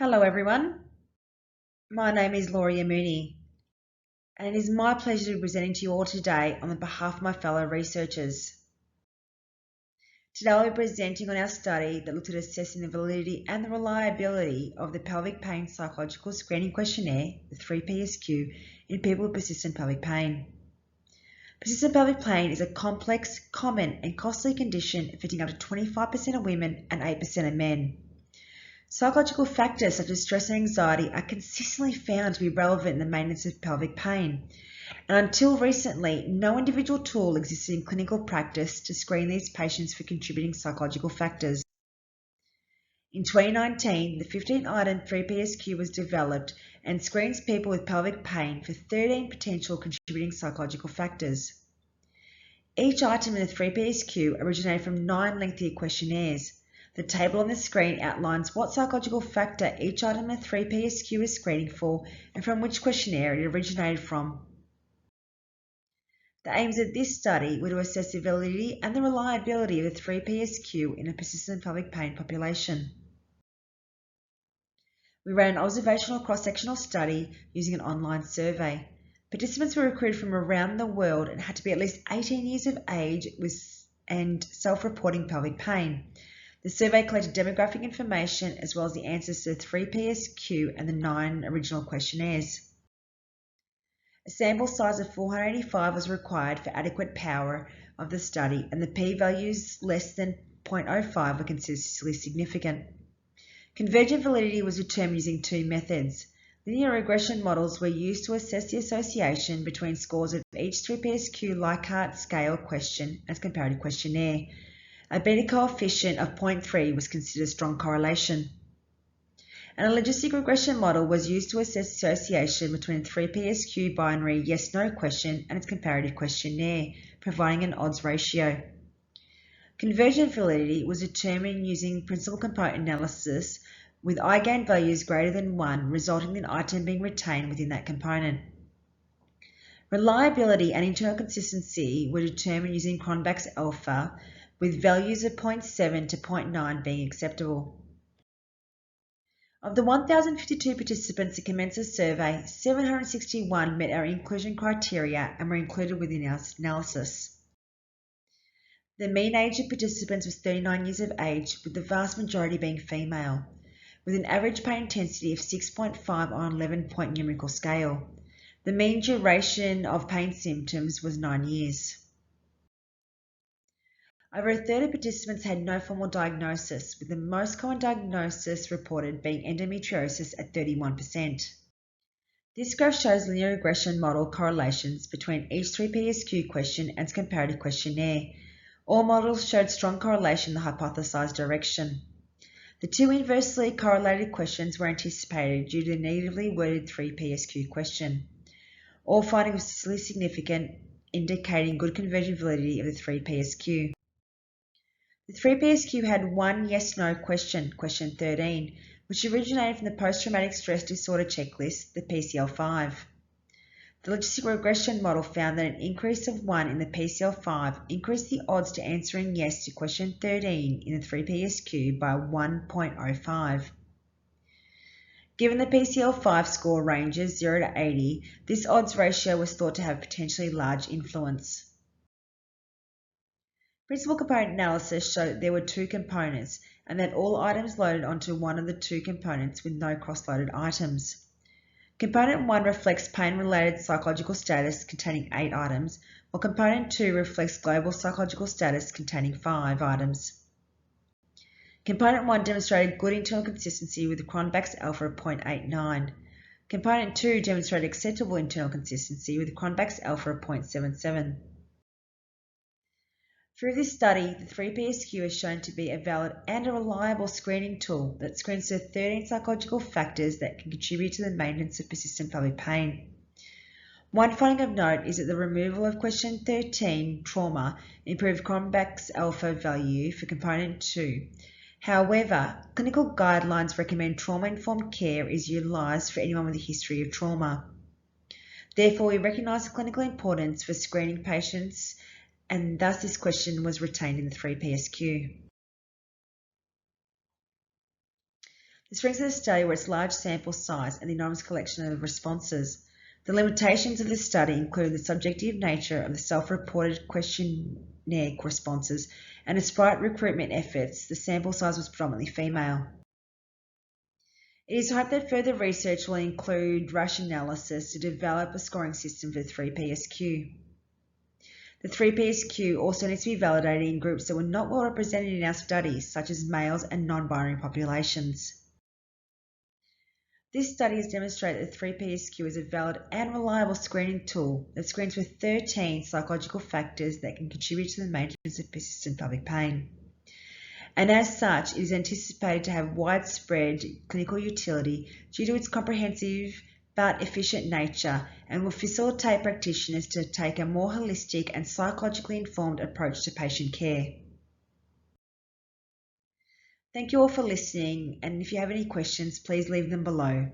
Hello everyone, my name is Yammouni and it is my pleasure to be presenting to you all today on behalf of my fellow researchers. Today I'll be presenting on our study that looked at assessing the validity and the reliability of the pelvic pain psychological screening questionnaire, the 3PSQ, in people with persistent pelvic pain. Persistent pelvic pain is a complex, common and costly condition affecting up to 25% of women and 8% of men. Psychological factors such as stress and anxiety are consistently found to be relevant in the maintenance of pelvic pain. And until recently, no individual tool existed in clinical practice to screen these patients for contributing psychological factors. In 2019, the 15-item 3PSQ was developed and screens people with pelvic pain for 13 potential contributing psychological factors. Each item in the 3PSQ originated from 9 lengthy questionnaires. The table on the screen outlines what psychological factor each item in the 3PSQ is screening for and from which questionnaire it originated from. The aims of this study were to assess the validity and the reliability of the 3PSQ in a persistent pelvic pain population. We ran an observational cross-sectional study using an online survey. Participants were recruited from around the world and had to be at least 18 years of age and self-reporting pelvic pain. The survey collected demographic information as well as the answers to the 3PSQ and the 9 original questionnaires. A sample size of 485 was required for adequate power of the study, and the p-values less than 0.05 were considered statistically significant. Convergent validity was determined using 2 methods. Linear regression models were used to assess the association between scores of each 3PSQ Likert scale question as comparative questionnaire. A beta coefficient of 0.3 was considered a strong correlation. And a logistic regression model was used to assess association between the 3PSQ binary yes-no question and its comparative questionnaire, providing an odds ratio. Convergent validity was determined using principal component analysis with eigenvalue values greater than 1, resulting in an item being retained within that component. Reliability and internal consistency were determined using Cronbach's alpha, with values of 0.7 to 0.9 being acceptable. Of the 1,052 participants that commenced the survey, 761 met our inclusion criteria and were included within our analysis. The mean age of participants was 39 years of age, with the vast majority being female, with an average pain intensity of 6.5 on an 11-point numerical scale. The mean duration of pain symptoms was 9 years. Over a third of participants had no formal diagnosis, with the most common diagnosis reported being endometriosis at 31%. This graph shows linear regression model correlations between each 3PSQ question and its comparative questionnaire. All models showed strong correlation in the hypothesized direction. The 2 inversely correlated questions were anticipated due to the negatively worded 3PSQ question. All findings were statistically significant, indicating good convergent validity of the 3PSQ. The 3PSQ had 1 yes-no question, question 13, which originated from the post-traumatic stress disorder checklist, the PCL-5. The logistic regression model found that an increase of 1 in the PCL-5 increased the odds to answering yes to question 13 in the 3PSQ by 1.05. Given the PCL-5 score ranges 0 to 80, this odds ratio was thought to have potentially large influence. Principal component analysis showed that there were 2 components and that all items loaded onto one of the 2 components with no cross-loaded items. Component 1 reflects pain-related psychological status containing 8 items, while Component 2 reflects global psychological status containing 5 items. Component 1 demonstrated good internal consistency with the Cronbach's alpha of 0.89. Component 2 demonstrated acceptable internal consistency with the Cronbach's alpha of 0.77. Through this study, the 3PSQ is shown to be a valid and a reliable screening tool that screens for 13 psychological factors that can contribute to the maintenance of persistent pelvic pain. One finding of note is that the removal of question 13, trauma, improved Cronbach's alpha value for component 2. However, clinical guidelines recommend trauma-informed care is utilised for anyone with a history of trauma. Therefore, we recognise the clinical importance for screening patients, and thus this question was retained in the 3PSQ. The strengths of the study were its large sample size and the enormous collection of responses. The limitations of the study included the subjective nature of the self-reported questionnaire responses and despite recruitment efforts, the sample size was predominantly female. It is hoped that further research will include rationalisis to develop a scoring system for the 3PSQ. The 3PSQ also needs to be validated in groups that were not well represented in our studies, such as males and non-binary populations. This study has demonstrated that 3PSQ is a valid and reliable screening tool that screens for 13 psychological factors that can contribute to the maintenance of persistent pelvic pain. And as such, it is anticipated to have widespread clinical utility due to its comprehensive but efficient nature and will facilitate practitioners to take a more holistic and psychologically informed approach to patient care. Thank you all for listening, and if you have any questions, please leave them below.